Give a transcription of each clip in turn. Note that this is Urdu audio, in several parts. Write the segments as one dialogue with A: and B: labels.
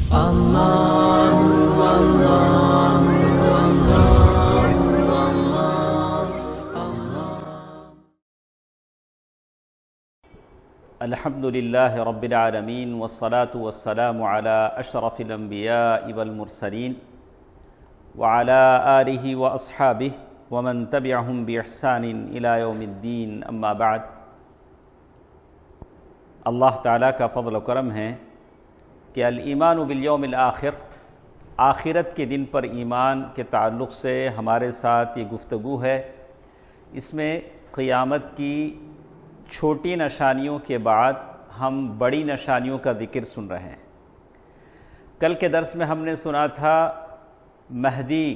A: الحمد للہ رب العالمین والصلاة والسلام علی اشرف الانبیاء والمرسلین وعلی آلہ واصحابہ ومن تبعہم باحسان الی یوم الدین، اما بعد۔ اللہ تعالیٰ کا فضل و کرم ہے کہ الایمان بالیوم الآخر، آخرت کے دن پر ایمان کے تعلق سے ہمارے ساتھ یہ گفتگو ہے۔ اس میں قیامت کی چھوٹی نشانیوں کے بعد ہم بڑی نشانیوں کا ذکر سن رہے ہیں۔ کل کے درس میں ہم نے سنا تھا مہدی،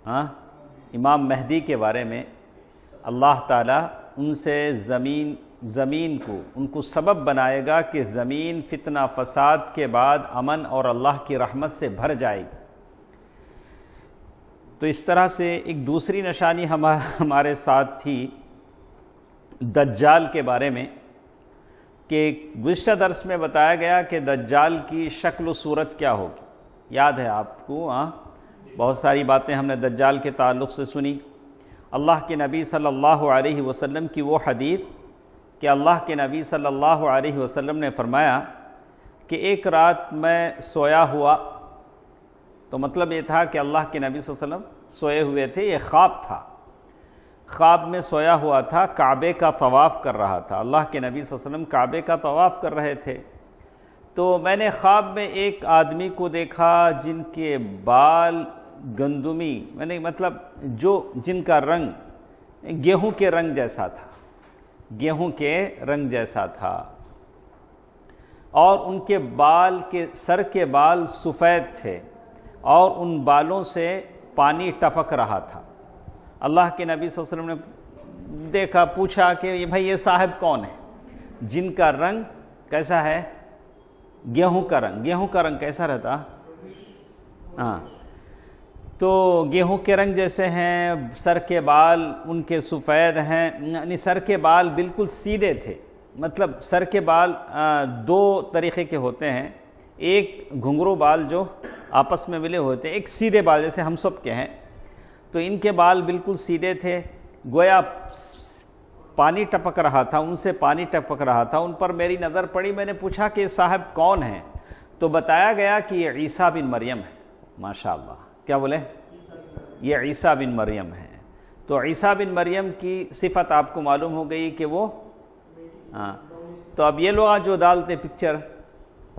A: امام مہدی کے بارے میں۔ اللہ تعالیٰ ان سے زمین کو ان کو سبب بنائے گا کہ زمین فتنہ فساد کے بعد امن اور اللہ کی رحمت سے بھر جائے گی۔ تو اس طرح سے ایک دوسری نشانی ہمارے ساتھ تھی دجال کے بارے میں، کہ گزشتہ درس میں بتایا گیا کہ دجال کی شکل و صورت کیا ہوگی۔ یاد ہے آپ کو؟ بہت ساری باتیں ہم نے دجال کے تعلق سے سنی۔ اللہ کے نبی صلی اللہ علیہ وسلم کی وہ حدیث کہ اللہ کے نبی صلی اللہ علیہ وسلم نے فرمایا کہ ایک رات میں سویا ہوا، تو مطلب یہ تھا کہ اللہ کے نبی صلی اللہ علیہ وسلم سوئے ہوئے تھے، یہ خواب تھا۔ خواب میں سویا ہوا تھا، کعبے کا طواف کر رہا تھا۔ اللہ کے نبی صلی اللہ علیہ وسلم کعبے کا طواف کر رہے تھے، تو میں نے خواب میں ایک آدمی کو دیکھا جن کے بال گندمی، مطلب جن کا رنگ گیہوں کے رنگ جیسا تھا، گیہوں کے رنگ جیسا تھا، اور ان کے بال کے سر کے بال سفید تھے، اور ان بالوں سے پانی ٹپک رہا تھا۔ اللہ کے نبی صلی اللہ علیہ وسلم نے دیکھا، پوچھا کہ بھائی یہ صاحب کون ہے جن کا رنگ کیسا ہے؟ گیہوں کا رنگ۔ گیہوں کا رنگ کیسا رہتا؟ تو گیہوں کے رنگ جیسے ہیں، سر کے بال ان کے سفید ہیں، یعنی سر کے بال بالکل سیدھے تھے۔ مطلب سر کے بال دو طریقے کے ہوتے ہیں، ایک گھنگرو بال جو آپس میں ملے ہوتے ہیں، ایک سیدھے بال جیسے ہم سب کے ہیں۔ تو ان کے بال بالکل سیدھے تھے، گویا پانی ٹپک رہا تھا، ان سے پانی ٹپک رہا تھا۔ ان پر میری نظر پڑی، میں نے پوچھا کہ صاحب کون ہیں؟ تو بتایا گیا کہ یہ عیسیٰ بن مریم ہے۔ ماشاءاللہ، کیا بولے؟ یہ عیسیٰ بن مریم ہے۔ تو عیسیٰ بن مریم کی صفت آپ کو معلوم ہو گئی کہ وہ تو اب یہ لوگ جو ڈالتے پکچر،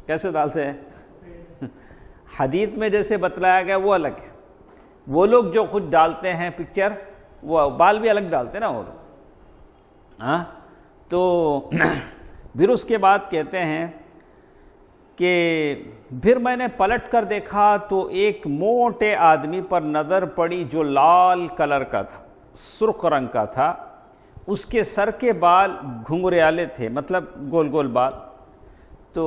A: کیسے ڈالتے ہیں؟ حدیث میں جیسے بتلایا گیا وہ الگ ہے۔ وہ لوگ جو خود ڈالتے ہیں پکچر، وہ بال بھی الگ ڈالتے نا وہ لوگ۔ تو پھر اس کے بعد کہتے ہیں کہ پھر میں نے پلٹ کر دیکھا تو ایک موٹے آدمی پر نظر پڑی جو لال کلر کا تھا، سرخ رنگ کا تھا۔ اس کے سر کے بال گھنگریالے تھے، مطلب گول گول بال۔ تو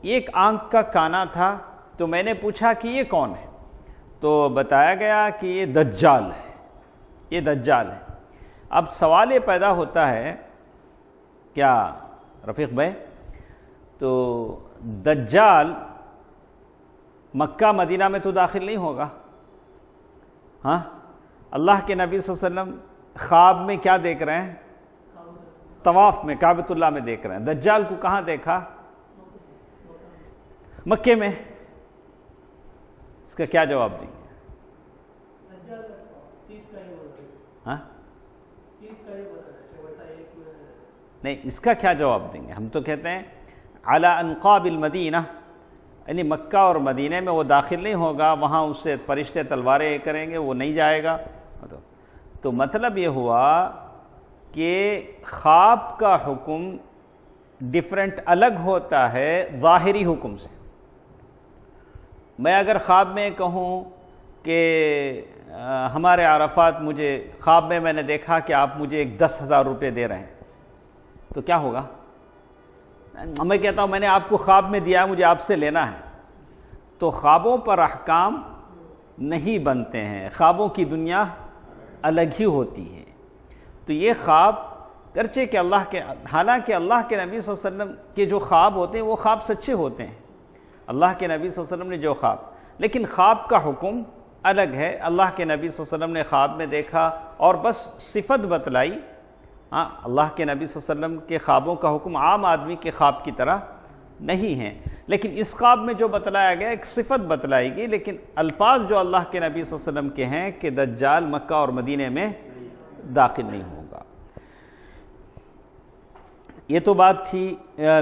A: ایک آنکھ کا کانا تھا۔ تو میں نے پوچھا کہ یہ کون ہے؟ تو بتایا گیا کہ یہ دجال ہے، یہ دجال ہے۔ اب سوال یہ پیدا ہوتا ہے کیا رفیق بھائی، تو دجال مکہ مدینہ میں تو داخل نہیں ہوگا؟ اللہ کے نبی صلی اللہ علیہ وسلم خواب میں کیا دیکھ رہے ہیں؟ طواف میں کعبۃ اللہ میں دیکھ رہے ہیں۔ دجال کو کہاں دیکھا؟ مکے میں۔ اس کا کیا جواب دیں گے؟ نہیں، اس کا کیا جواب دیں گے؟ ہم تو کہتے ہیں علی انقاب المدینہ، یعنی مکہ اور مدینہ میں وہ داخل نہیں ہوگا، وہاں اس سے فرشتے تلواریں کریں گے، وہ نہیں جائے گا۔ تو مطلب یہ ہوا کہ خواب کا حکم ڈیفرنٹ الگ ہوتا ہے ظاہری حکم سے۔ میں اگر خواب میں کہوں کہ ہمارے عرفات، مجھے خواب میں نے دیکھا کہ آپ مجھے 10,000 روپے دے رہے ہیں، تو کیا ہوگا؟ میں کہتا ہوں میں نے آپ کو خواب میں دیا، مجھے آپ سے لینا ہے۔ تو خوابوں پر احکام نہیں بنتے ہیں، خوابوں کی دنیا الگ ہی ہوتی ہے۔ تو یہ خواب گرچہ کہ حالانکہ اللہ کے نبی صلی اللہ علیہ وسلم کے جو خواب ہوتے ہیں وہ خواب سچے ہوتے ہیں، اللہ کے نبی صلی اللہ علیہ وسلم نے جو خواب، لیکن خواب کا حکم الگ ہے۔ اللہ کے نبی صلی اللہ علیہ وسلم نے خواب میں دیکھا اور بس صفت بتلائی۔ ہاں، اللہ کے نبی صلی اللہ علیہ وسلم کے خوابوں کا حکم عام آدمی کے خواب کی طرح نہیں ہے، لیکن اس خواب میں جو بتلایا گیا ایک صفت بتلائی گئی، لیکن الفاظ جو اللہ کے نبی صلی اللہ علیہ وسلم کے ہیں کہ دجال مکہ اور مدینے میں داخل نہیں ہوگا۔ یہ تو بات تھی،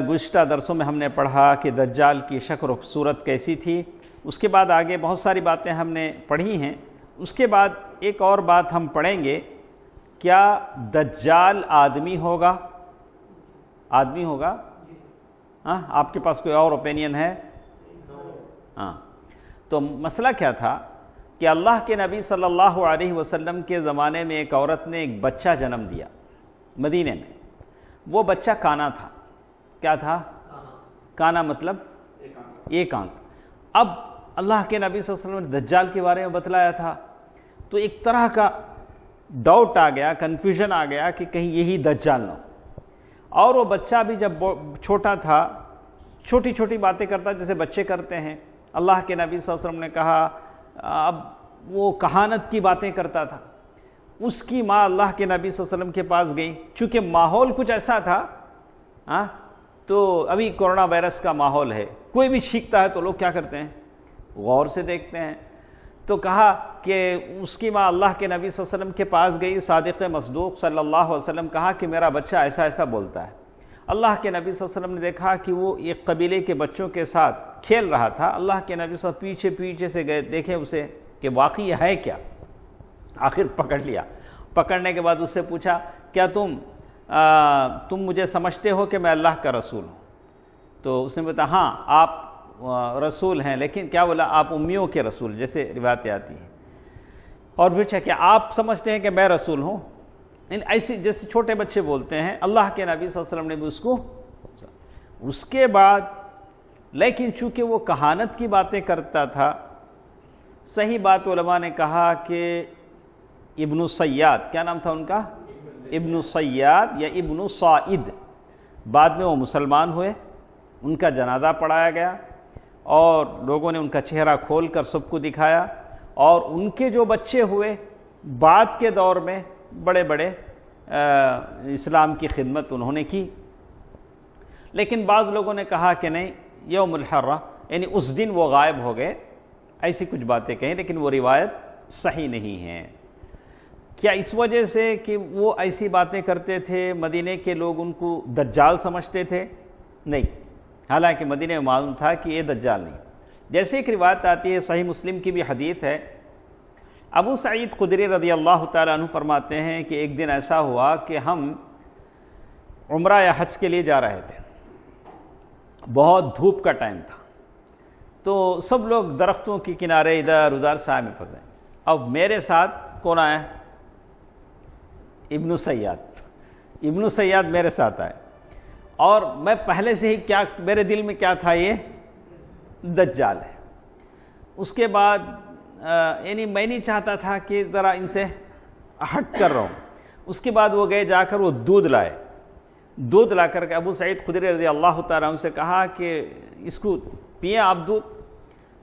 A: گزشتہ درسوں میں ہم نے پڑھا کہ دجال کی شکل و صورت کیسی تھی۔ اس کے بعد آگے بہت ساری باتیں ہم نے پڑھی ہیں۔ اس کے بعد ایک اور بات ہم پڑھیں گے، کیا دجال آدمی ہوگا؟ آدمی ہوگا؟ ہاں، آپ کے پاس کوئی اور اوپینین ہے؟ ہاں، تو مسئلہ کیا تھا کہ اللہ کے نبی صلی اللہ علیہ وسلم کے زمانے میں ایک عورت نے ایک بچہ جنم دیا مدینے میں۔ وہ بچہ کانا تھا۔ کیا تھا؟ کانا مطلب ایک آنکھ۔ اب اللہ کے نبی صلی اللہ علیہ وسلم نے دجال کے بارے میں بتلایا تھا، تو ایک طرح کا ڈاؤٹ آ گیا، کنفیوژن آ گیا کہ کہیں یہی دجال نہ ہو۔ اور وہ بچہ بھی جب چھوٹا تھا، چھوٹی چھوٹی باتیں کرتا جیسے بچے کرتے ہیں۔ اللہ کے نبی صلی اللہ علیہ وسلم نے کہا، اب وہ کہانت کی باتیں کرتا تھا۔ اس کی ماں اللہ کے نبی صلی اللہ علیہ وسلم کے پاس گئی، چونکہ ماحول کچھ ایسا تھا، تو ابھی کورونا وائرس کا ماحول ہے، کوئی بھی چھینکتا ہے تو لوگ کیا کرتے ہیں؟ غور سے دیکھتے ہیں۔ تو کہا کہ اس کی ماں اللہ کے نبی صلی اللہ علیہ وسلم کے پاس گئی، صادق مصدوق صلی اللہ علیہ وسلم، کہا کہ میرا بچہ ایسا ایسا بولتا ہے۔ اللہ کے نبی صلی اللہ علیہ وسلم نے دیکھا کہ وہ ایک قبیلے کے بچوں کے ساتھ کھیل رہا تھا۔ اللہ کے نبی صلی اللہ علیہ وسلم پیچھے سے گئے، دیکھے اسے کہ واقعی یہ ہے کیا۔ آخر پکڑ لیا۔ پکڑنے کے بعد اس سے پوچھا، کیا تم مجھے سمجھتے ہو کہ میں اللہ کا رسول ہوں؟ تو اس نے بتایا، ہاں آپ رسول ہیں، لیکن کیا بولا؟ آپ امیوں کے رسول، جیسے روایتیں آتی ہیں۔ اور پوچھا کہ آپ سمجھتے ہیں کہ میں رسول ہوں؟ ایسی جیسے چھوٹے بچے بولتے ہیں۔ اللہ کے نبی صلی اللہ علیہ وسلم نے بھی اس کے بعد، لیکن چونکہ وہ کہانت کی باتیں کرتا تھا، صحیح بات علماء نے کہا کہ ابن صیاد، کیا نام تھا ان کا؟ ابن صیاد یا ابن صائد۔ بعد میں وہ مسلمان ہوئے، ان کا جنازہ پڑھایا گیا اور لوگوں نے ان کا چہرہ کھول کر سب کو دکھایا، اور ان کے جو بچے ہوئے بعد کے دور میں بڑے بڑے اسلام کی خدمت انہوں نے کی۔ لیکن بعض لوگوں نے کہا کہ نہیں، یوم الحرہ، یعنی اس دن وہ غائب ہو گئے، ایسی کچھ باتیں کہیں، لیکن وہ روایت صحیح نہیں ہے۔ کیا اس وجہ سے کہ وہ ایسی باتیں کرتے تھے مدینے کے لوگ ان کو دجال سمجھتے تھے؟ نہیں، حالانکہ مدینے میں معلوم تھا کہ یہ دجال نہیں۔ جیسے ایک روایت آتی ہے، صحیح مسلم کی بھی حدیث ہے، ابو سعید خدری رضی اللہ تعالیٰ عنہ فرماتے ہیں کہ ایک دن ایسا ہوا کہ ہم عمرہ یا حج کے لیے جا رہے تھے، بہت دھوپ کا ٹائم تھا، تو سب لوگ درختوں کے کنارے ادھر ادھر سائے میں پھنسے۔ اب میرے ساتھ کون آیا؟ ابن سیاد میرے ساتھ آئے، اور میں پہلے سے ہی کیا میرے دل میں کیا تھا؟ یہ دجال ہے۔ اس کے بعد یعنی میں نہیں چاہتا تھا کہ ذرا ان سے ہٹ کر رہا ہوں۔ اس کے بعد وہ گئے، جا کر وہ دودھ لائے، دودھ لا کر کے ابو سعید خدری رضی اللہ تعالیٰ عنہ سے کہا کہ اس کو پئیں آپ دودھ۔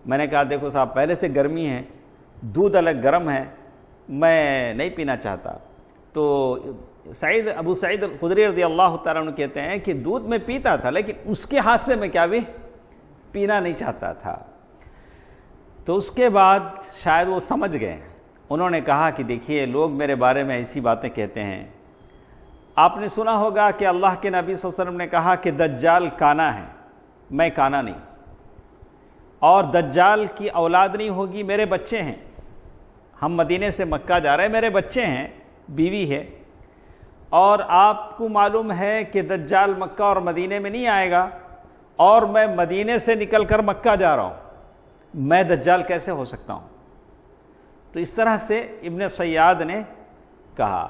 A: میں نے کہا دیکھو صاحب، پہلے سے گرمی ہے، دودھ الگ گرم ہے، میں نہیں پینا چاہتا۔ تو ابو سعید خدری رضی اللہ تعالیٰ عنہ کہتے ہیں کہ دودھ میں پیتا تھا، لیکن اس کے ہاتھ سے میں کیا بھی پینا نہیں چاہتا تھا۔ تو اس کے بعد شاید وہ سمجھ گئے، انہوں نے کہا کہ دیکھیے لوگ میرے بارے میں ایسی باتیں کہتے ہیں، آپ نے سنا ہوگا کہ اللہ کے نبی صلی اللہ علیہ وسلم نے کہا کہ دجال کانا ہے، میں کانا نہیں، اور دجال کی اولاد نہیں ہوگی، میرے بچے ہیں، ہم مدینے سے مکہ جا رہے ہیں، میرے بچے ہیں، بیوی ہے، اور آپ کو معلوم ہے کہ دجال مکہ اور مدینے میں نہیں آئے گا، اور میں مدینے سے نکل کر مکہ جا رہا ہوں، میں دجال کیسے ہو سکتا ہوں؟ تو اس طرح سے ابن سیاد نے کہا۔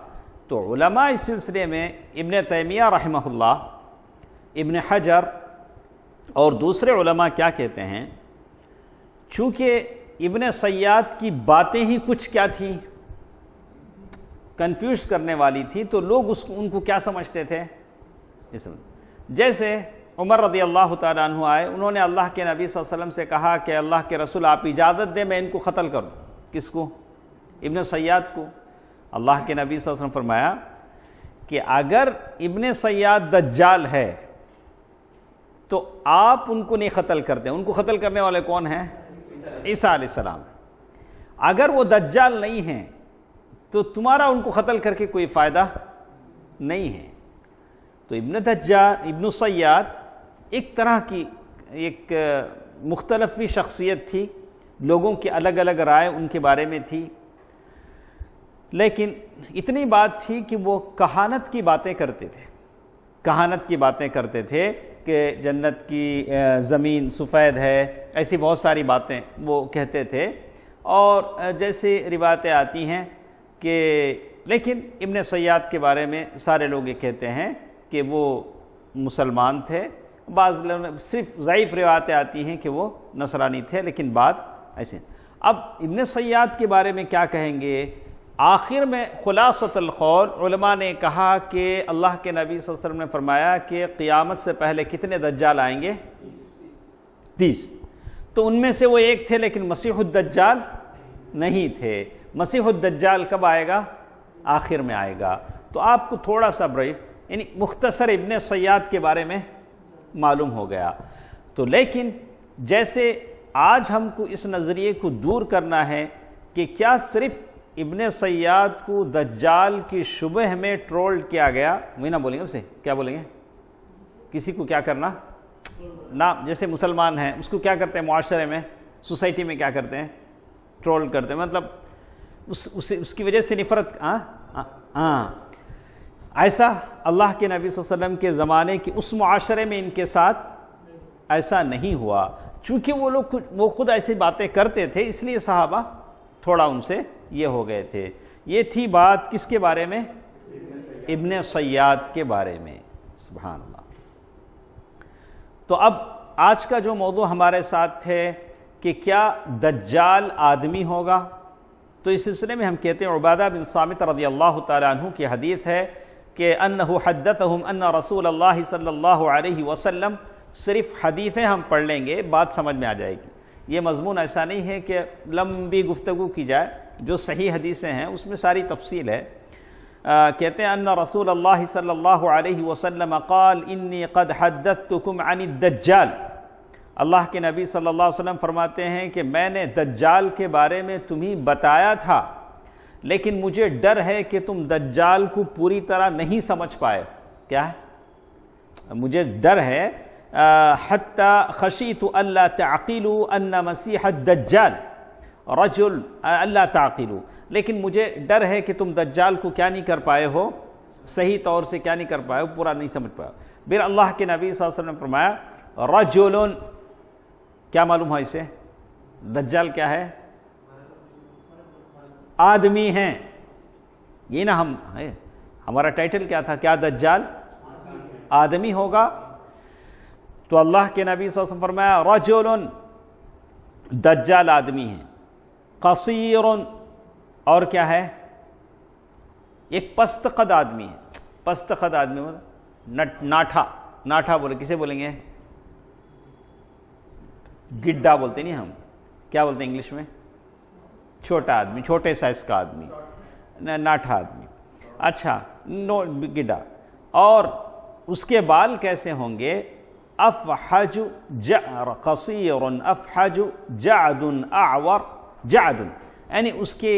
A: تو علماء اس سلسلے میں ابن تیمیہ رحمہ اللہ، ابن حجر اور دوسرے علماء کیا کہتے ہیں، چونکہ ابن سیاد کی باتیں ہی کچھ کیا تھی، کنفیوز کرنے والی تھی، تو لوگ ان کو کیا سمجھتے تھے؟ جیسے عمر رضی اللہ تعالیٰ عنہ آئے، انہوں نے اللہ کے نبی صلی اللہ علیہ وسلم سے کہا کہ اللہ کے رسول آپ اجازت دیں میں ان کو قتل کروں۔ کس کو؟ ابن صیاد کو۔ اللہ کے نبی صلی اللہ علیہ وسلم فرمایا کہ اگر ابن صیاد دجال ہے تو آپ ان کو نہیں قتل کرتے۔ ان کو قتل کرنے والے کون ہیں؟ عیسیٰ علیہ السلام۔ اگر وہ دجال نہیں ہیں تو تمہارا ان کو قتل کر کے کوئی فائدہ نہیں ہے۔ تو ابن صیاد ایک طرح کی ایک مختلف شخصیت تھی، لوگوں کی الگ الگ رائے ان کے بارے میں تھی، لیکن اتنی بات تھی کہ وہ کہانت کی باتیں کرتے تھے۔ کہانت کی باتیں کرتے تھے کہ جنت کی زمین سفید ہے، ایسی بہت ساری باتیں وہ کہتے تھے۔ اور جیسے روایتیں آتی ہیں کہ لیکن ابن صیاد کے بارے میں سارے لوگ یہ کہتے ہیں کہ وہ مسلمان تھے۔ بعض صرف ضعیف روایتیں آتی ہیں کہ وہ نصرانی تھے، لیکن بات ایسے۔ اب ابن صیاد کے بارے میں کیا کہیں گے؟ آخر میں خلاصۃ القول علماء نے کہا کہ اللہ کے نبی صلی اللہ علیہ وسلم نے فرمایا کہ قیامت سے پہلے کتنے دجال آئیں گے؟ 30۔ تو ان میں سے وہ ایک تھے، لیکن مسیح الدجال نہیں تھے۔ مسیح الدجال کب آئے گا؟ آخر میں آئے گا۔ تو آپ کو تھوڑا سا بریف یعنی مختصر ابن صیاد کے بارے میں معلوم ہو گیا۔ تو لیکن جیسے آج ہم کو اس نظریے کو دور کرنا ہے کہ کیا صرف ابن صیاد کو دجال کی شبہ میں ٹرول کیا گیا، وہی نہ بولیں گے اسے، کیا بولیں گے؟ کسی کو کیا کرنا نہ، جیسے مسلمان ہیں اس کو کیا کرتے ہیں معاشرے میں، سوسائٹی میں کیا کرتے ہیں؟ ٹرول کرتے ہیں، مطلب اس کی وجہ سے نفرت۔ ایسا اللہ کے نبی صلی اللہ علیہ وسلم کے زمانے کی اس معاشرے میں ان کے ساتھ ایسا نہیں ہوا، چونکہ وہ خود ایسی باتیں کرتے تھے، اس لیے صحابہ تھوڑا ان سے یہ ہو گئے تھے۔ یہ تھی بات کس کے بارے میں؟ ابن صیاد کے بارے میں۔ سبحان اللہ۔ تو اب آج کا جو موضوع ہمارے ساتھ ہے کہ کیا دجال آدمی ہوگا، تو اس سلسلے میں ہم کہتے ہیں عبادہ بن صامت رضی اللہ تعالیٰ عنہ کی حدیث ہے کہ انہ حدثہم ان رسول اللہ صلی اللہ علیہ وسلم، صرف حدیثیں ہم پڑھ لیں گے بات سمجھ میں آ جائے گی۔ یہ مضمون ایسا نہیں ہے کہ لمبی گفتگو کی جائے، جو صحیح حدیثیں ہیں اس میں ساری تفصیل ہے۔ کہتے ہیں ان رسول اللہ صلی اللہ علیہ وسلم قال انی قد حدثتکم عن الدجال، اللہ کے نبی صلی اللہ علیہ وسلم فرماتے ہیں کہ میں نے دجال کے بارے میں تمہیں بتایا تھا، لیکن مجھے ڈر ہے کہ تم دجال کو پوری طرح نہیں سمجھ پائے۔ کیا ہے؟ مجھے ڈر ہے حتی خشیت الا تعقلوا ان مسیح الدجال رجل اللہ تعقلوا، لیکن مجھے ڈر ہے کہ تم دجال کو کیا نہیں کر پائے ہو، صحیح طور سے کیا نہیں کر پائے ہو، پورا نہیں سمجھ پائے ہو۔ پھر اللہ کے نبی صلی اللہ علیہ وسلم نے فرمایا رجل، کیا معلوم ہے اسے؟ دجال کیا ہے؟ آدمی ہیں۔ یہ نا ہمارا ٹائٹل کیا تھا؟ کیا دجال آدمی ہوگا؟ تو اللہ کے نبی صلی اللہ علیہ وسلم فرمایا رجل، دجال آدمی ہیں، قصیر، اور کیا ہے؟ ایک پست قد آدمی ہے۔ پست قد آدمی ناٹھا بولے، کسے بولیں گے؟ گڈا بولتے نہیں ہم، کیا بولتے ہیں انگلش میں؟ چھوٹا آدمی، چھوٹے سائز کا آدمی، ناٹھا آدمی۔ اچھا، گڈا۔ اور اس کے بال کیسے ہوں گے؟ افحج جعر قصیر افحج جعد اعور جعد، یعنی اس کے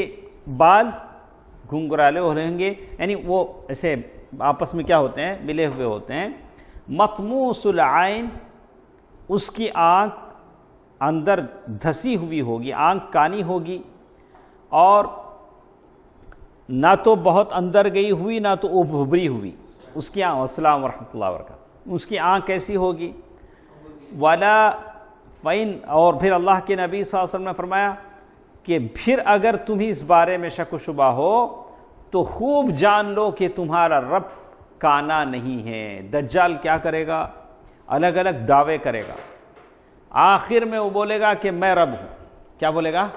A: بال گھنگرالے ہو رہیں گے، یعنی وہ ایسے آپس میں کیا ہوتے ہیں؟ ملے ہوئے ہوتے ہیں۔ مطموس العین، اس کی آنکھ اندر دھسی ہوئی ہوگی، آنکھ کانی ہوگی، اور نہ تو بہت اندر گئی ہوئی نہ تو ابھری ہوئی اس کی آنکھ۔ السلام ورحمۃ اللہ وبرکاتہ۔ اس کی آنکھ کیسی ہوگی؟ ولا فین، اور پھر اللہ کے نبی صلی اللہ علیہ وسلم نے فرمایا کہ پھر اگر تمہیں اس بارے میں شک و شبہ ہو تو خوب جان لو کہ تمہارا رب کانا نہیں ہے۔ دجال کیا کرے گا؟ الگ الگ دعوے کرے گا، آخر میں وہ بولے گا کہ میں رب ہوں۔ کیا بولے گا؟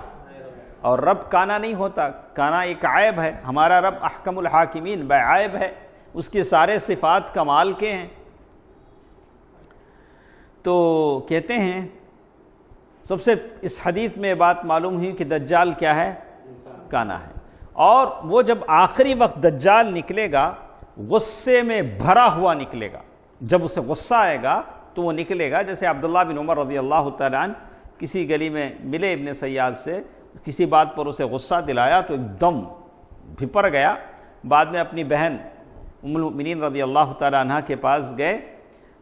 A: اور رب کانا نہیں ہوتا، کانا ایک عیب ہے۔ ہمارا رب احکم الحاکمین بے عیب ہے، اس کے سارے صفات کمال کے ہیں۔ تو کہتے ہیں سب سے اس حدیث میں بات معلوم ہوئی کہ دجال کیا ہے؟ کانا ہے، اور وہ جب آخری وقت دجال نکلے گا غصے میں بھرا ہوا نکلے گا، جب اسے غصہ آئے گا تو وہ نکلے گا، جیسے عبداللہ بن عمر رضی اللہ تعالیٰ عنہ کسی گلی میں ملے ابن سیاد سے، کسی بات پر اسے غصہ دلایا تو ایک دم بھپر گیا، بعد میں اپنی بہن ام المؤمنین رضی اللہ تعالیٰ عنہ کے پاس گئے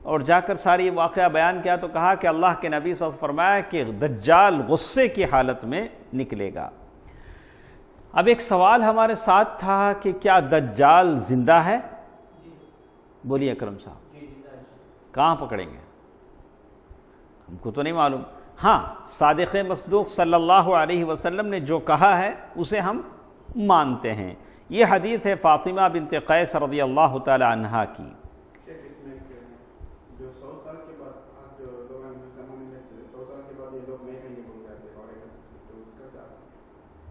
A: اور جا کر ساری واقعہ بیان کیا تو کہا کہ اللہ کے نبی صلی اللہ علیہ وسلم فرمایا کہ دجال غصے کی حالت میں نکلے گا۔ اب ایک سوال ہمارے ساتھ تھا کہ کیا دجال زندہ ہے؟ بولیے اکرم صاحب، کہاں پکڑیں گے؟ ہم کو تو نہیں معلوم، ہاں صادق مصدوق صلی اللہ علیہ وسلم نے جو کہا ہے اسے ہم مانتے ہیں۔ یہ حدیث ہے فاطمہ بنت قیس رضی اللہ تعالی عنہا کی۔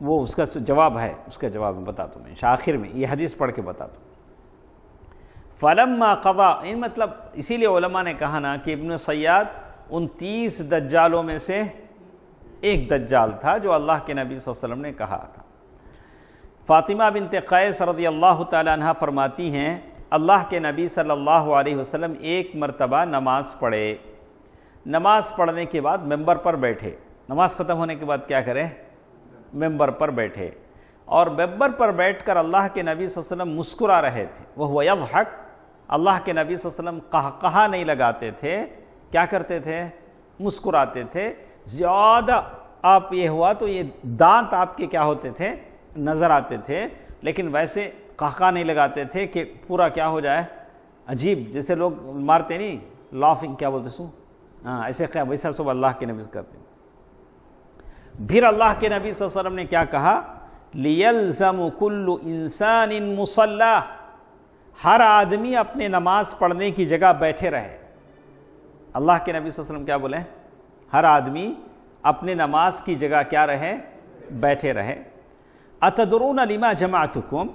A: وہ اس کا جواب ہے، اس کا جواب میں بتاتا ہوں آخر میں، یہ حدیث پڑھ کے بتاتا ہوں۔ فلما قضا، مطلب اسی لیے علماء نے کہا نا کہ ابن سیاد 29 دجالوں میں سے ایک دجال تھا جو اللہ کے نبی صلی اللہ علیہ وسلم نے کہا تھا۔ فاطمہ بنت قیس رضی اللہ تعالی عنہ فرماتی ہیں اللہ کے نبی صلی اللہ علیہ وسلم ایک مرتبہ نماز پڑھے، نماز پڑھنے کے بعد ممبر پر بیٹھے، نماز ختم ہونے کے بعد کیا کریں؟ ممبر پر بیٹھے، اور ممبر پر بیٹھ کر اللہ کے نبی صلی اللہ علیہ وسلم مسکرا رہے تھے، وہ یضحک، اللہ کے نبی صلی اللہ علیہ وسلم قہقہا نہیں لگاتے تھے، کیا کرتے تھے؟ مسکراتے تھے۔ زیادہ آپ یہ ہوا تو یہ دانت آپ کے کیا ہوتے تھے؟ نظر آتے تھے، لیکن ویسے قہقہا نہیں لگاتے تھے کہ پورا کیا ہو جائے عجیب، جیسے لوگ مارتے نہیں لافنگ، کیا بولتے سو، ہاں ایسے ویسا سب اللہ کے نبی کرتے۔ پھر اللہ کے نبی صلی اللہ علیہ وسلم نے کیا کہا؟ لیلزم کل انسان مصلی، ہر آدمی اپنے نماز پڑھنے کی جگہ بیٹھے رہے۔ اللہ کے نبی صلی اللہ علیہ وسلم کیا بولے؟ ہر آدمی اپنے نماز کی جگہ کیا رہے؟ بیٹھے رہے۔ اتدرون لما جمعتکم،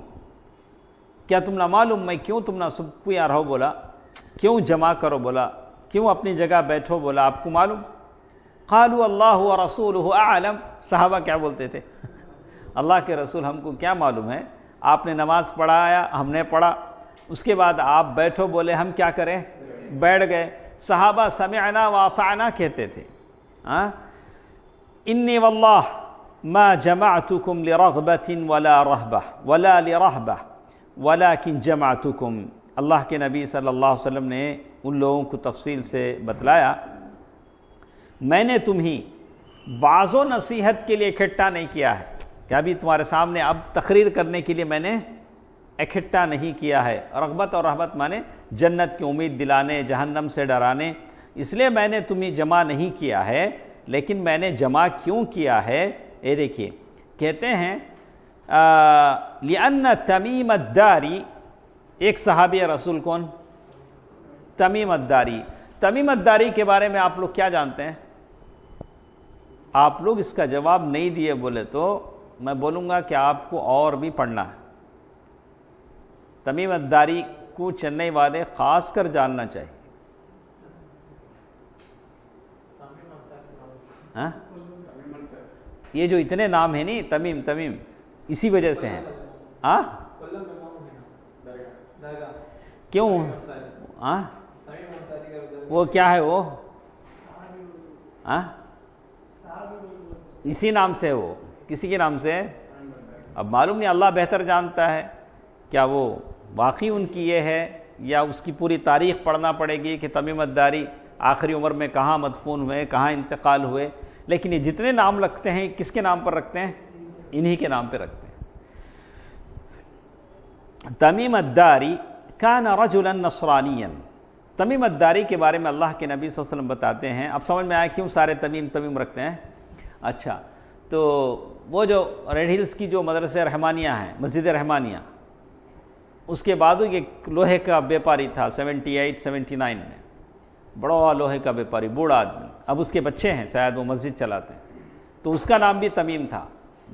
A: کیا تم نہ معلوم میں کیوں تم نہ سب کو یار ہو، بولا کیوں جمع کرو، بولا کیوں اپنی جگہ بیٹھو، بولا آپ کو معلوم؟ قالوا اللہ ورسولہ اعلم، صحابہ کیا بولتے تھے؟ اللہ کے رسول ہم کو کیا معلوم ہے، آپ نے نماز پڑھایا، ہم نے پڑھا، اس کے بعد آپ بیٹھو، بولے ہم کیا کریں؟ بیٹھ گئے۔ صحابہ سمعنا واطعنا کہتے تھے۔ انی واللہ ما جمعتکم لرغبۃ ولا رہبہ ولا لرہبہ ولکن جمعتکم، اللہ کے نبی صلی اللہ علیہ وسلم نے ان لوگوں کو تفصیل سے بتلایا، میں نے تمہیں وعظ و نصیحت کے لیے اکٹھا نہیں کیا ہے، کہ ابھی تمہارے سامنے اب تقریر کرنے کے لیے میں نے اکٹھا نہیں کیا ہے۔ رغبت اور رہبت مانے جنت کی امید دلانے، جہنم سے ڈرانے، اس لیے میں نے تمہیں جمع نہیں کیا ہے، لیکن میں نے جمع کیوں کیا ہے؟ یہ دیکھیے کہتے ہیں لأن تمیم الداری، ایک صحابی رسول کون؟ تمیم الداری۔ تمیم الداری کے بارے میں آپ لوگ کیا جانتے ہیں؟ آپ لوگ اس کا جواب نہیں دیے بولے تو میں بولوں گا کہ آپ کو اور بھی پڑھنا ہے۔ تمیم الداری کو چنئی والے خاص کر جاننا چاہیے۔ ہاں یہ جو اتنے نام ہیں نہیں، تمیم تمیم اسی وجہ سے ہیں۔ ہاں کیوں؟ ہاں وہ کیا ہے؟ وہ اسی نام سے، وہ کسی کے نام سے؟ اب معلوم نہیں، اللہ بہتر جانتا ہے، کیا وہ واقعی ان کی یہ ہے یا اس کی پوری تاریخ پڑھنا پڑے گی کہ تمیم الداری آخری عمر میں کہاں مدفون ہوئے، کہاں انتقال ہوئے، لیکن یہ جتنے نام رکھتے ہیں کس کے نام پر رکھتے ہیں؟ انہی کے نام پہ رکھتے ہیں۔ تمیم الداری کان رجلا نصرانیا، تمیم الداری کے بارے میں اللہ کے نبی صلی اللہ علیہ وسلم بتاتے ہیں۔ اب سمجھ میں آیا کیوں سارے تمیم تمیم رکھتے ہیں؟ اچھا، تو وہ جو ریڈ ہلز کی جو مدرسہ رحمانیہ ہیں، مسجد رحمانیہ، اس کے بعد ایک لوہے کا بیپاری تھا 78-79 میں، بڑا لوہے کا بیپاری، بوڑھا آدمی، اب اس کے بچے ہیں شاید وہ مسجد چلاتے ہیں، تو اس کا نام بھی تمیم تھا۔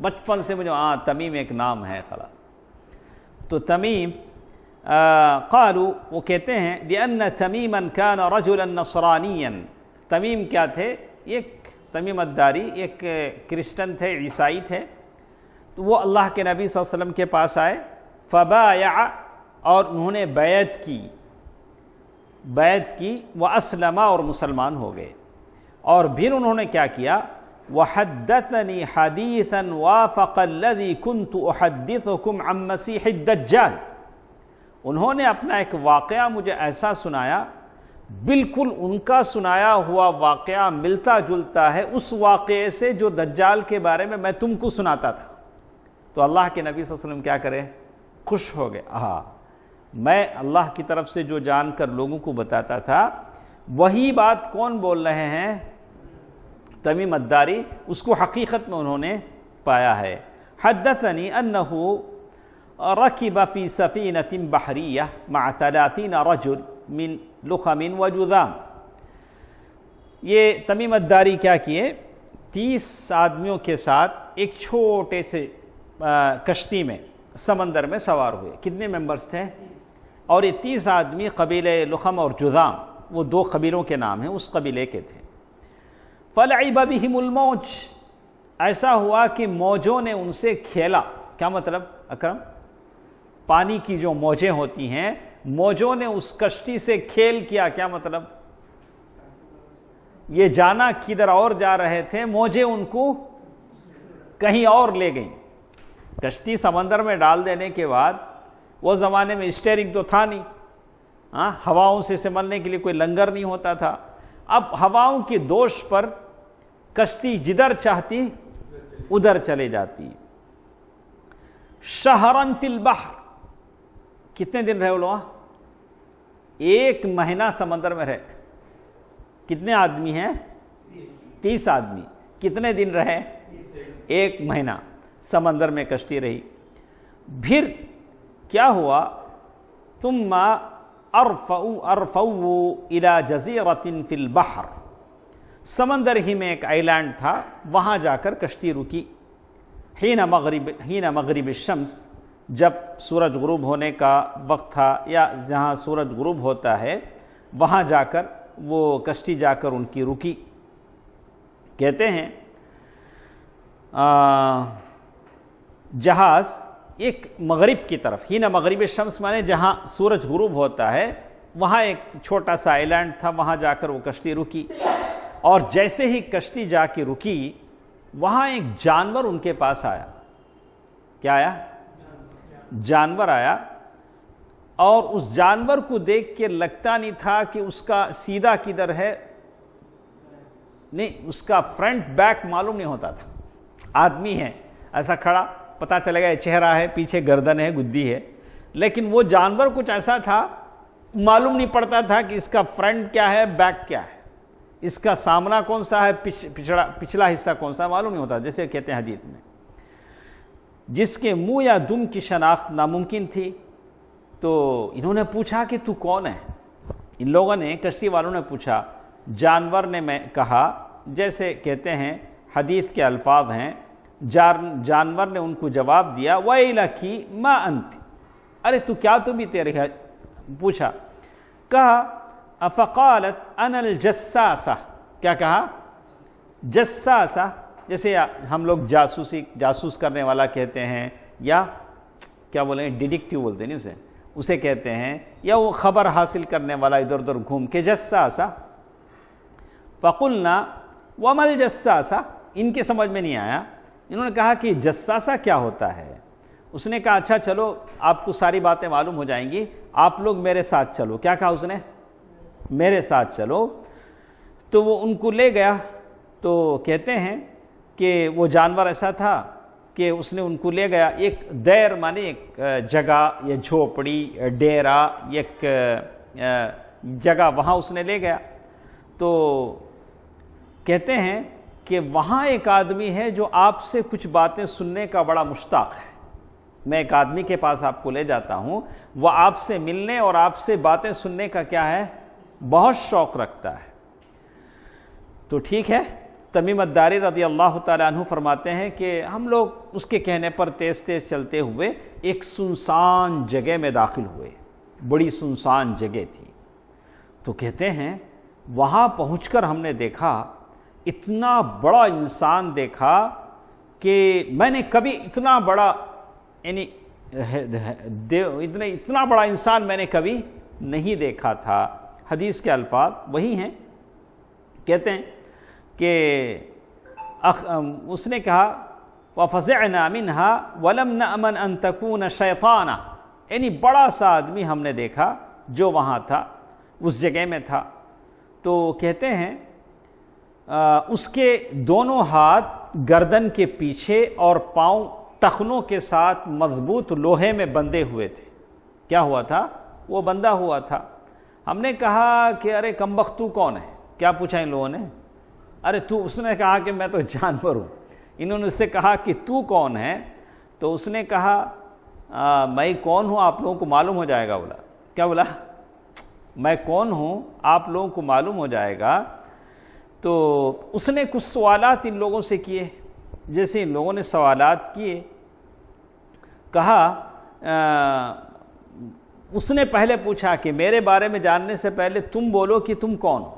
A: بچپن سے مجھے تمیم ایک نام ہے خلاص۔ تو تمیم قالوا، وہ کہتے ہیں لأن تمیما كان رجلا نصرانیا، تمیم کیا تھے؟ ایک تمیم الداری ایک کرسچن تھے، عیسائی تھے. تو وہ اللہ کے نبی صلی اللہ علیہ وسلم کے پاس آئے، فبایع، اور انہوں نے بیعت کی، واسلم، اور مسلمان ہو گئے. اور پھر انہوں نے کیا کیا؟ وحدثنی حدیثا وافق الذی کنت احدثکم عن مسیح الدجال. انہوں نے اپنا ایک واقعہ مجھے ایسا سنایا، بالکل ان کا سنایا ہوا واقعہ ملتا جلتا ہے اس واقعے سے جو دجال کے بارے میں تم کو سناتا تھا. تو اللہ کے نبی صلی اللہ علیہ وسلم کیا کرے؟ خوش ہو گئے. میں اللہ کی طرف سے جو جان کر لوگوں کو بتاتا تھا وہی بات کون بول رہے ہیں؟ تمیم الداری. اس کو حقیقت میں انہوں نے پایا ہے. حدثنی انہ رکب فی سفینۃ بحریہ مع 30 رجل من لخم وجذام. یہ تمیم الداری کیا کیے؟ 30 آدمیوں کے ساتھ ایک چھوٹے سے کشتی میں سمندر میں سوار ہوئے. کتنے ممبرز تھے؟ اور یہ 30 آدمی قبیلے لخم اور جذام، وہ 2 قبیلوں کے نام ہیں، اس قبیلے کے تھے. فلعب بہم الموج، ایسا ہوا کہ موجوں نے ان سے کھیلا. کیا مطلب اکرم؟ پانی کی جو موجیں ہوتی ہیں، موجوں نے اس کشتی سے کھیل کیا. کیا مطلب؟ یہ جانا کدھر اور جا رہے تھے، موجیں ان کو کہیں اور لے گئیں. کشتی سمندر میں ڈال دینے کے بعد، وہ زمانے میں اسٹیئرنگ تو تھا نہیں، ہواؤں سے سنبھلنے کے لیے کوئی لنگر نہیں ہوتا تھا. اب ہواؤں کی دوش پر کشتی جدھر چاہتی ادھر چلے جاتی. شہرن فی البحر، کتنے دن رہے وہ لوگ؟ 1 مہینہ سمندر میں رہے. کتنے آدمی ہیں؟ 30 آدمی. کتنے دن رہے؟ 1 مہینہ سمندر میں کشتی رہی. پھر کیا ہوا؟ ثم ارفعوا الى جزیرۃ فی البحر، سمندر ہی میں ایک آئی لینڈ تھا، وہاں جا کر کشتی رکی. حین مغرب الشمس، جب سورج غروب ہونے کا وقت تھا، یا جہاں سورج غروب ہوتا ہے وہاں جا کر وہ کشتی جا کر ان کی رکی. کہتے ہیں جہاز ایک مغرب کی طرف، ہی نہ مغرب الشمس مانے جہاں سورج غروب ہوتا ہے، وہاں ایک چھوٹا سا آئی لینڈ تھا، وہاں جا کر وہ کشتی رکی. اور جیسے ہی کشتی جا کے رکی، وہاں ایک جانور ان کے پاس آیا. کیا آیا؟ جانور آیا. اور اس جانور کو دیکھ کے لگتا نہیں تھا کہ اس کا سیدھا کدھر ہے، نہیں، اس کا فرنٹ بیک معلوم نہیں ہوتا تھا. آدمی ہے ایسا کھڑا، پتا چلے گا یہ چہرہ ہے، پیچھے گردن ہے، گدی ہے، لیکن وہ جانور کچھ ایسا تھا معلوم نہیں پڑتا تھا کہ اس کا فرنٹ کیا ہے، بیک کیا ہے، اس کا سامنا کون سا ہے، پچھلا حصہ کون سا ہے، معلوم نہیں ہوتا. جیسے کہتے ہیں حدیث میں، جس کے منہ یا دم کی شناخت ناممکن تھی. تو انہوں نے پوچھا کہ تو کون ہے؟ ان لوگوں نے، کشتی والوں نے پوچھا. جانور نے میں کہا، جیسے کہتے ہیں حدیث کے الفاظ ہیں، جانور نے ان کو جواب دیا، وَيْلَكِ مَا أَنْتِ، ارے تو کیا، تو بھی تیرے ہے. پوچھا، کہا أَفَقَالَتْ أَنَا الْجَسَّاسَةِ، کیا کہا؟ جساسہ، جیسے ہم لوگ جاسوس کرنے والا کہتے ہیں، یا کیا بولیں، ڈیڈکٹیو بولتے ہیں اسے کہتے ہیں، یا وہ خبر حاصل کرنے والا ادھر ادھر گھوم کے، جساسہ. فَقُلْنَا وَمَا الْجَسَّاسَةِ، ان کے سمجھ میں نہیں آیا. انہوں نے کہا کہ جساسہ کیا ہوتا ہے؟ اس نے کہا اچھا چلو آپ کو ساری باتیں معلوم ہو جائیں گی، آپ لوگ میرے ساتھ چلو. کیا کہا اس نے؟ میرے ساتھ چلو. تو وہ ان کو لے گیا. تو کہتے ہیں کہ وہ جانور ایسا تھا کہ اس نے ان کو لے گیا. ایک دیر مانے ایک جگہ یا جھوپڑی، ڈیرا، ایک جگہ، وہاں اس نے لے گیا. تو کہتے ہیں کہ وہاں ایک آدمی ہے جو آپ سے کچھ باتیں سننے کا بڑا مشتاق ہے. میں ایک آدمی کے پاس آپ کو لے جاتا ہوں، وہ آپ سے ملنے اور آپ سے باتیں سننے کا کیا ہے، بہت شوق رکھتا ہے. تو ٹھیک ہے. تمیم الداری رضی اللہ تعالیٰ عنہ فرماتے ہیں کہ ہم لوگ اس کے کہنے پر تیز تیز چلتے ہوئے ایک سنسان جگہ میں داخل ہوئے. بڑی سنسان جگہ تھی. تو کہتے ہیں وہاں پہنچ کر ہم نے دیکھا اتنا بڑا انسان دیکھا کہ میں نے کبھی اتنا بڑا یعنی اتنا بڑا انسان میں نے کبھی نہیں دیکھا تھا۔ حدیث کے الفاظ وہی ہیں، کہتے ہیں کہ اس نے کہا وَفَزِعْنَا مِنْهَا وَلَمْ نَأْمَنْ أَن تَكُونَ شَيْطَانًا، یعنی بڑا سا آدمی ہم نے دیکھا جو وہاں تھا، اس جگہ میں تھا۔ تو کہتے ہیں اس کے دونوں ہاتھ گردن کے پیچھے اور پاؤں ٹخنوں کے ساتھ مضبوط لوہے میں بندھے ہوئے تھے۔ کیا ہوا تھا؟ وہ بندھا ہوا تھا۔ ہم نے کہا کہ ارے کمبخت تو کون ہے؟ کیا پوچھا ان لوگوں نے؟ ارے تو، اس نے کہا کہ میں تو جانور ہوں۔ انہوں نے اس سے کہا کہ تو کون ہے؟ تو اس نے کہا میں کون ہوں آپ لوگوں کو معلوم ہو جائے گا۔ بولا کیا؟ بولا میں کون ہوں آپ لوگوں کو معلوم ہو جائے گا۔ تو اس نے کچھ سوالات ان لوگوں سے کیے۔ جیسے ان لوگوں نے سوالات کیے، کہا اس نے پہلے پوچھا کہ میرے بارے میں جاننے سے پہلے تم بولو کہ تم کون ہو۔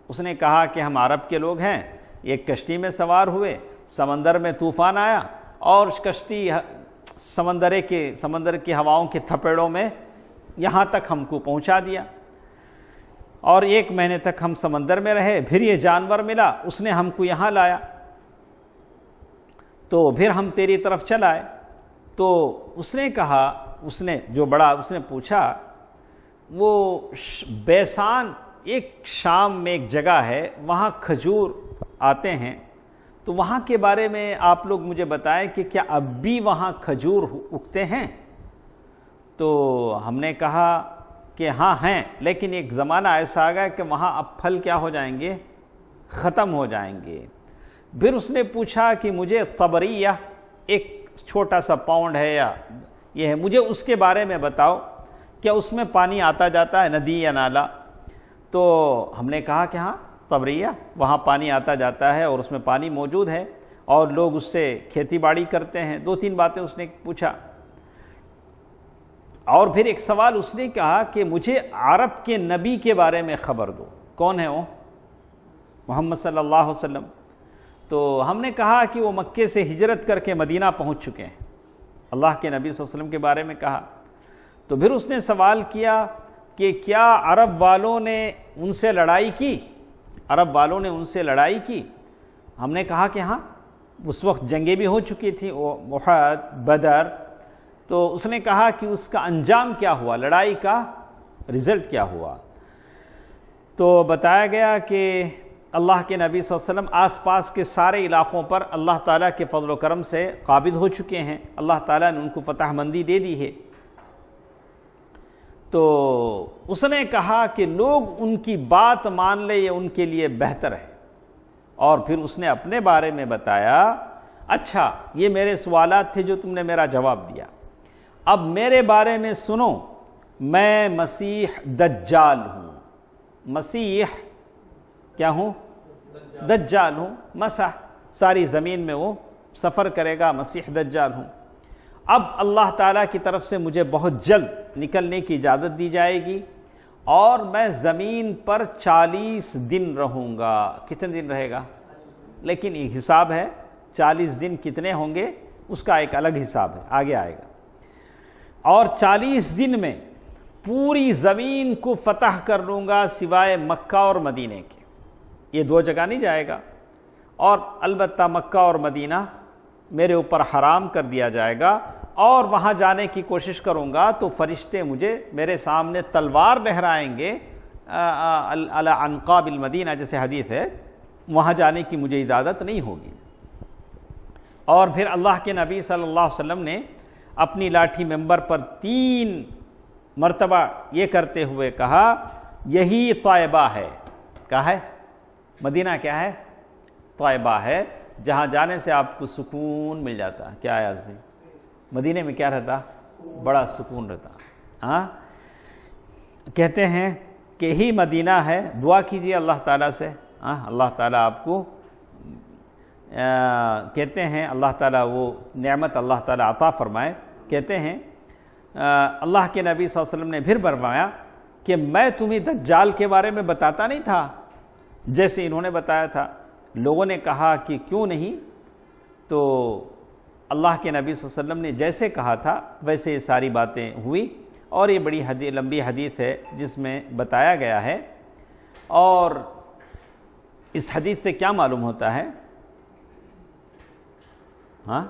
A: اس نے کہا کہ ہم عرب کے لوگ ہیں، ایک کشتی میں سوار ہوئے، سمندر میں طوفان آیا اور کشتی سمندر کی ہواؤں کے تھپیڑوں میں یہاں تک ہم کو پہنچا دیا، اور 1 مہینے تک ہم سمندر میں رہے، پھر یہ جانور ملا، اس نے ہم کو یہاں لایا، تو پھر ہم تیری طرف چلائے۔ تو اس نے کہا، اس نے پوچھا، وہ بیسان ایک شام میں ایک جگہ ہے، وہاں کھجور آتے ہیں، تو وہاں کے بارے میں آپ لوگ مجھے بتائیں کہ کیا اب بھی وہاں کھجور اگتے ہیں؟ تو ہم نے کہا کہ ہاں ہیں، لیکن ایک زمانہ ایسا آ گیا کہ وہاں اب پھل کیا ہو جائیں گے؟ ختم ہو جائیں گے۔ پھر اس نے پوچھا کہ مجھے طبریہ، ایک چھوٹا سا پاؤنڈ ہے یا یہ ہے، مجھے اس کے بارے میں بتاؤ، کیا اس میں پانی آتا جاتا ہے، ندی یا نالا؟ تو ہم نے کہا کہ ہاں طبریہ، وہاں پانی آتا جاتا ہے اور اس میں پانی موجود ہے اور لوگ اس سے کھیتی باڑی کرتے ہیں۔ 2-3 باتیں اس نے پوچھا، اور پھر ایک سوال اس نے کہا کہ مجھے عرب کے نبی کے بارے میں خبر دو، کون ہے وہ؟ محمد صلی اللہ علیہ وسلم۔ تو ہم نے کہا کہ وہ مکے سے ہجرت کر کے مدینہ پہنچ چکے ہیں۔ اللہ کے نبی صلی اللہ علیہ وسلم کے بارے میں کہا۔ تو پھر اس نے سوال کیا کہ کیا عرب والوں نے ان سے لڑائی کی؟ عرب والوں نے ان سے لڑائی کی؟ ہم نے کہا کہ ہاں، اس وقت جنگیں بھی ہو چکی تھیں، احد، بدر۔ تو اس نے کہا کہ اس کا انجام کیا ہوا، لڑائی کا رزلٹ کیا ہوا؟ تو بتایا گیا کہ اللہ کے نبی صلی اللہ علیہ وسلم آس پاس کے سارے علاقوں پر اللہ تعالیٰ کے فضل و کرم سے قابض ہو چکے ہیں، اللہ تعالیٰ نے ان کو فتح مندی دے دی ہے۔ تو اس نے کہا کہ لوگ ان کی بات مان لے یہ ان کے لیے بہتر ہے، اور پھر اس نے اپنے بارے میں بتایا، اچھا یہ میرے سوالات تھے جو تم نے میرا جواب دیا، اب میرے بارے میں سنو، میں مسیح دجال ہوں۔ مسیح کیا ہوں؟ دجال ہوں۔ مسح، ساری زمین میں وہ سفر کرے گا، مسیح دجال ہوں۔ اب اللہ تعالیٰ کی طرف سے مجھے بہت جلد نکلنے کی اجازت دی جائے گی، اور میں زمین پر 40 دن رہوں گا۔ کتنے دن رہے گا؟ لیکن یہ حساب ہے، 40 دن کتنے ہوں گے اس کا ایک الگ حساب ہے، آگے آئے گا۔ اور 40 دن میں پوری زمین کو فتح کر لوں گا سوائے مکہ اور مدینے کے، یہ 2 جگہ نہیں جائے گا، اور البتہ مکہ اور مدینہ میرے اوپر حرام کر دیا جائے گا، اور وہاں جانے کی کوشش کروں گا تو فرشتے مجھے میرے سامنے تلوار لہرائیں گے، علی عنقاب المدینہ جیسے حدیث ہے، وہاں جانے کی مجھے اجازت نہیں ہوگی۔ اور پھر اللہ کے نبی صلی اللہ علیہ وسلم نے اپنی لاٹھی ممبر پر 3 مرتبہ یہ کرتے ہوئے کہا، یہی طیبہ ہے۔ کہا ہے مدینہ کیا ہے؟ طیبہ ہے، جہاں جانے سے آپ کو سکون مل جاتا ہے۔ کیا ہے آج بھی مدینے میں کیا رہتا؟ بڑا سکون رہتا۔ ہاں، کہتے ہیں کہ ہی مدینہ ہے، دعا کیجیے اللہ تعالیٰ سے، اللہ تعالیٰ آپ کو کہتے ہیں اللہ تعالیٰ وہ نعمت اللہ تعالیٰ عطا فرمائے۔ کہتے ہیں اللہ کے نبی صلی اللہ علیہ وسلم نے پھر فرمایا کہ میں تمہیں دجال کے بارے میں بتاتا نہیں تھا جیسے انہوں نے بتایا تھا، لوگوں نے کہا کہ کیوں نہیں، تو اللہ کے نبی صلی اللہ علیہ وسلم نے جیسے کہا تھا ویسے یہ ساری باتیں ہوئی، اور یہ بڑی لمبی حدیث ہے جس میں بتایا گیا ہے۔ اور اس حدیث سے کیا معلوم ہوتا ہے؟ ہاں،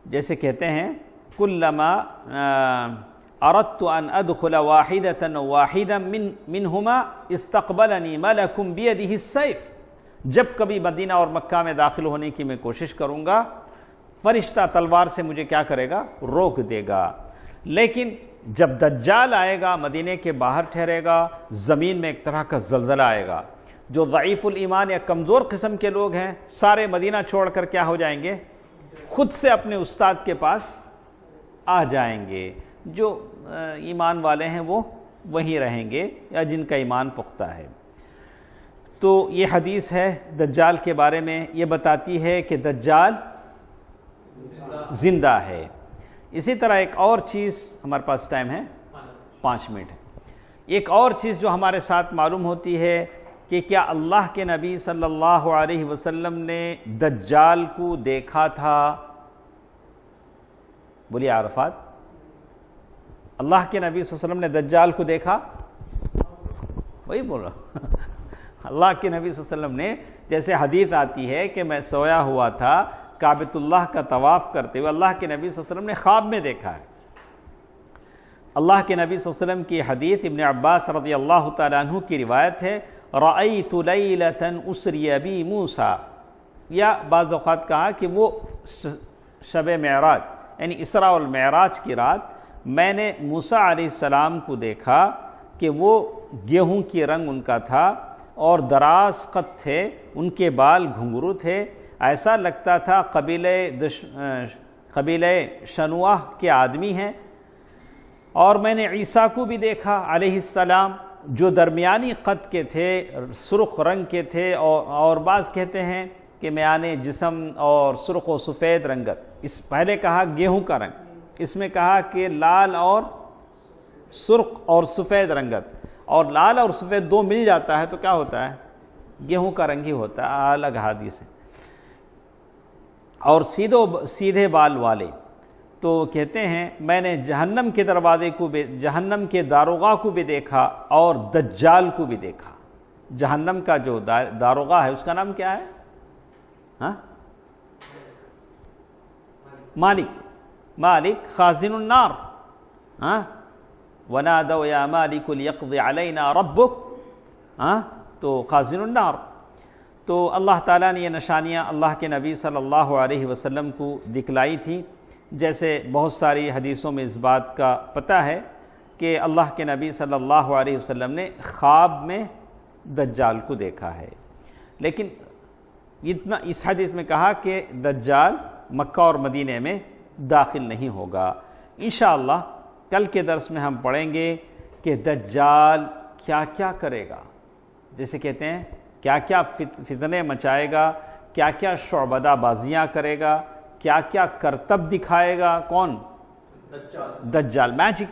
A: جیسے کہتے ہیں کلما اردت ان ادخل واحدۃ واحدا منہما استقبلنی ملک بیدہ السیف، جب کبھی مدینہ اور مکہ میں داخل ہونے کی میں کوشش کروں گا، فرشتہ تلوار سے مجھے کیا کرے گا؟ روک دے گا۔ لیکن جب دجال آئے گا، مدینے کے باہر ٹھہرے گا، زمین میں ایک طرح کا زلزلہ آئے گا، جو ضعیف الایمان یا کمزور قسم کے لوگ ہیں سارے مدینہ چھوڑ کر کیا ہو جائیں گے؟ خود سے اپنے استاد کے پاس آ جائیں گے۔ جو ایمان والے ہیں وہ وہیں رہیں گے، یا جن کا ایمان پختہ ہے۔ تو یہ حدیث ہے دجال کے بارے میں، یہ بتاتی ہے کہ دجال زندہ ہے۔ اسی طرح ایک اور چیز، ہمارے پاس ٹائم ہے 5 منٹ ہے، ایک اور چیز جو ہمارے ساتھ معلوم ہوتی ہے کہ کیا اللہ کے نبی صلی اللہ علیہ وسلم نے دجال کو دیکھا تھا؟ بولیے عرفات، اللہ کے نبی صلی اللہ علیہ وسلم نے دجال کو دیکھا؟ وہی بول رہا اللہ کے نبی صلی اللہ علیہ وسلم نے، جیسے حدیث آتی ہے کہ میں سویا ہوا تھا کعبۃ اللہ کا طواف کرتے ہوئے، اللہ کے نبی صلی اللہ علیہ وسلم نے خواب میں دیکھا ہے۔ اللہ کے نبی صلی اللہ علیہ وسلم کی حدیث ابن عباس رضی اللہ تعالیٰ عنہ کی روایت ہے، رأیت لیلۃ اسری بی موسیٰ، یا بعض اوقات کہا کہ وہ شب معراج یعنی اسراء والمعراج کی رات میں نے موسیٰ علیہ السلام کو دیکھا کہ وہ گیہوں کی رنگ ان کا تھا اور دراز قد تھے، ان کے بال گھنگرو تھے، ایسا لگتا تھا قبیلہ شنوہ کے آدمی ہیں۔ اور میں نے عیسیٰ کو بھی دیکھا علیہ السلام، جو درمیانی قد کے تھے، سرخ رنگ کے تھے، اور بعض کہتے ہیں کہ میانے جسم اور سرخ و سفید رنگت۔ اس پہلے کہا گیہوں کا رنگ، اس میں کہا کہ لال اور سرخ اور سفید رنگت، اور لال اور سفید دو مل جاتا ہے تو کیا ہوتا ہے؟ گیہوں کا رنگ ہی ہوتا ہے، الگ حدیث ہے۔ اور سیدھے بال والے، تو کہتے ہیں میں نے جہنم کے دروازے کو بھی، جہنم کے داروغہ کو بھی دیکھا اور دجال کو بھی دیکھا۔ جہنم کا جو داروغہ ہے اس کا نام کیا ہے؟ ہاں، مالک خازن النار۔ ہاں، وَنَادَوْا يَا مَالِكُ لِيَقْضِ عَلَيْنَا رَبُّكَ، ہاں، تو خازن النار۔ تو اللہ تعالیٰ نے یہ نشانیاں اللہ کے نبی صلی اللہ علیہ وسلم کو دکھلائی تھی، جیسے بہت ساری حدیثوں میں اس بات کا پتہ ہے کہ اللہ کے نبی صلی اللہ علیہ وسلم نے خواب میں دجال کو دیکھا ہے۔ لیکن اتنا اس حدیث میں کہا کہ دجال مکہ اور مدینہ میں داخل نہیں ہوگا۔ انشاءاللہ کل کے درس میں ہم پڑھیں گے کہ دجال کیا کیا کرے گا، جیسے کہتے ہیں کیا کیا فتنے مچائے گا، کیا کیا شعبدہ بازیاں کرے گا، کیا کیا کرتب دکھائے گا۔ کون؟ دجال۔ میجک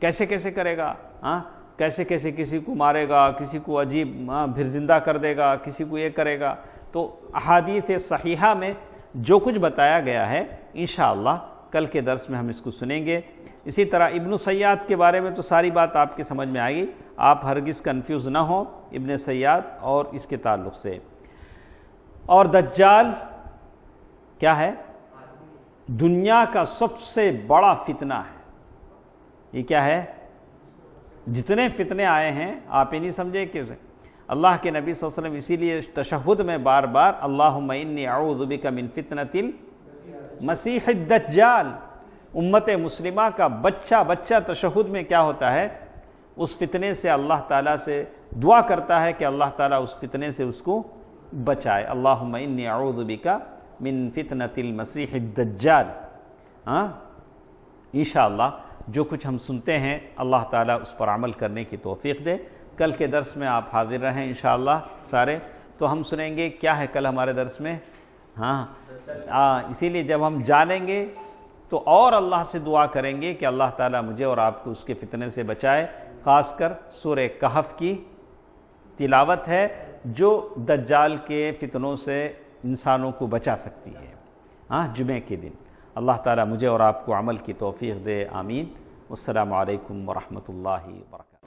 A: کیسے کیسے کرے گا، ہاں، کیسے کیسے کسی کو مارے گا، کسی کو عجیب پھر زندہ کر دے گا، کسی کو یہ کرے گا۔ تو احادیث صحیحہ میں جو کچھ بتایا گیا ہے انشاءاللہ کل کے درس میں ہم اس کو سنیں گے۔ اسی طرح ابن سیاد کے بارے میں تو ساری بات آپ کی سمجھ میں آئے گی، آپ ہرگز کنفیوز نہ ہوں ابن سیاد اور اس کے تعلق سے۔ اور دجال کیا ہے؟ دنیا کا سب سے بڑا فتنہ ہے۔ یہ کیا ہے؟ جتنے فتنے آئے ہیں آپ یہ نہیں سمجھے کہ اللہ کے نبی صلی اللہ علیہ وسلم اسی لیے تشہد میں بار بار اللہم انی اعوذ بک من فتنۃ المسیح الدجال، امت مسلمہ کا بچہ تشہد میں کیا ہوتا ہے؟ اس فتنے سے اللہ تعالیٰ سے دعا کرتا ہے کہ اللہ تعالیٰ اس فتنے سے اس کو بچائے۔ اللہم انی اعوذ بک من فتنۃ المسیح الدجال۔ ہاں، انشاءاللہ جو کچھ ہم سنتے ہیں اللہ تعالیٰ اس پر عمل کرنے کی توفیق دے۔ کل کے درس میں آپ حاضر رہیں انشاءاللہ سارے، تو ہم سنیں گے کیا ہے کل ہمارے درس میں۔ ہاں، اسی لیے جب ہم جانیں گے تو اور اللہ سے دعا کریں گے کہ اللہ تعالیٰ مجھے اور آپ کو اس کے فتنے سے بچائے، خاص کر سورہ کہف کی تلاوت ہے جو دجال کے فتنوں سے انسانوں کو بچا سکتی ہے جمعے کے دن۔ اللہ تعالیٰ مجھے اور آپ کو عمل کی توفیق دے، آمین۔ والسلام علیکم ورحمۃ اللہ وبرکاتہ۔